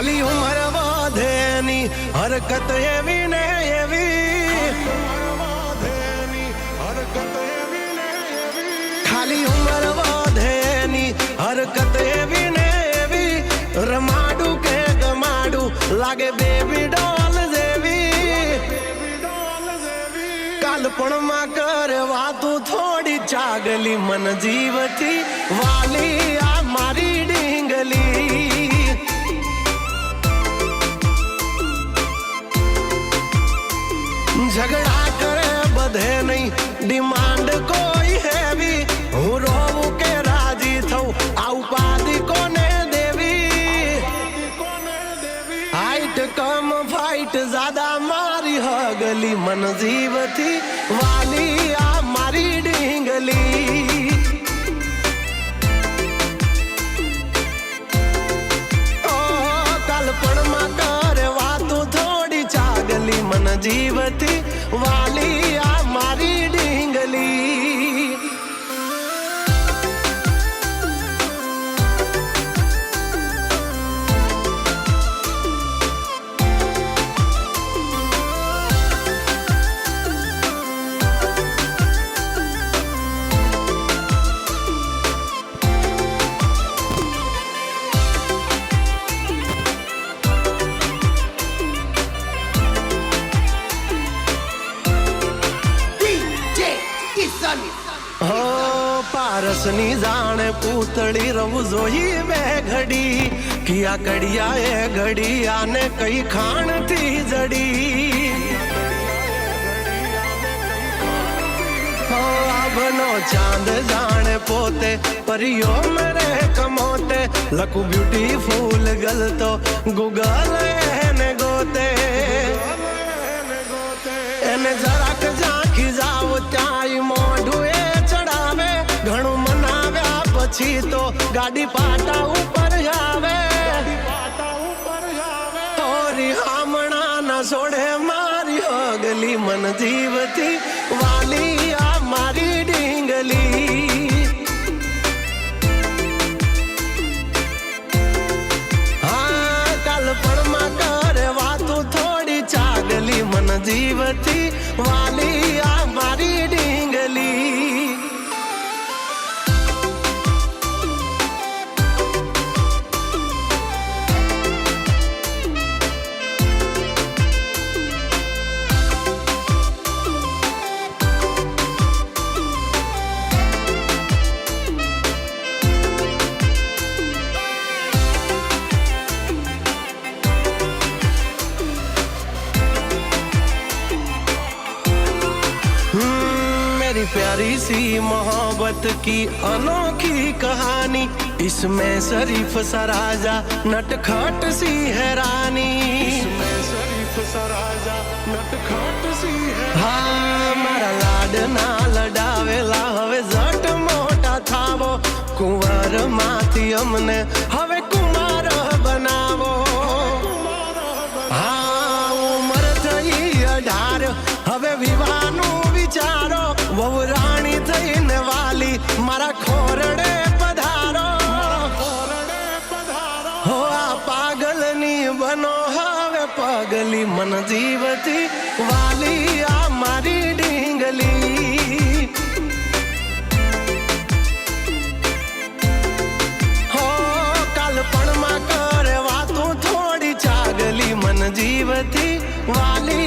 ખાલી ઉંમર વધેની હરકત એવી ને એવી, ખાલી ઉંમર વધેની હરકત એવી ને એવી, રમાડું કે ગમાડું લાગે બેબી ડોલ જેવી, કાલપણમાં કરે વાતું થોડી ચાગલી મન જીવથી વાલી આ મારી ડીંગલી, ઝઘડા કરે બધે નહીં ડિમાન્ડ કોઈ હેવી, હું રોવું કે રાજી થઉં આ ઉપાધિ કોને દેવી, હાઈટ કમ ફાઈટ જ્યાદા મારી હગલી મન જીવથી વાલી આ મારી ડીંગલી, ઓ કાલપણમાં કરે વાતું થોડી ચાગલી મન જીવથી વાલી આ મારી ડીંગલી, હો પારસની જાણે પૂતળી રવું જોઈ બે ઘડી, કિયા કડિયા એ ઘડી આને કઈ ખાણથી જડી, હો આભનો ચાંદ જાણે પોતે પરિયો મેરે કમોતે, લખું બ્યુટીફુલ ગલતો ગૂગલ એને ગોતે, એને જરાક ઝાંખી જાવ ત્યાં મોઢું એ ચડાવે, ઘણું મનાવ્યા પછી તો ગાડી પાટા ઉપર આવે, તોરી હામણા ના છોડે મારી હગલી મન જીવથી વાલી આ મારી ડીંગલી, હા કાલપણમાં કરે વાતું થોડી ચાગલી મન જીવથી વાલી આ મારી ડીંગલી, मेरी प्यारी सी मोहब्बत की अनोखी कहानी, इसमें शरीफ सा राजा नटखट सी है रानी, इसमें शरीफ सा राजा नटखट सी है, हाँ मारा लाडना लडावेला हवे जट मोटा थावो, कुंवर माथी अमने हवे कुमार बनावो, हाँ उमर थई 18 हवे विवाहनु विचारो, वहु राणी थईने वाली मारा खोरडे पधारो, हो आ पागलनी बनो हवे पगली मन जीवती वाली आ मारी ડીંગલી, हो कालपणમાં કરે વાતું થોડી ચાગલી મન જીવતી વાલી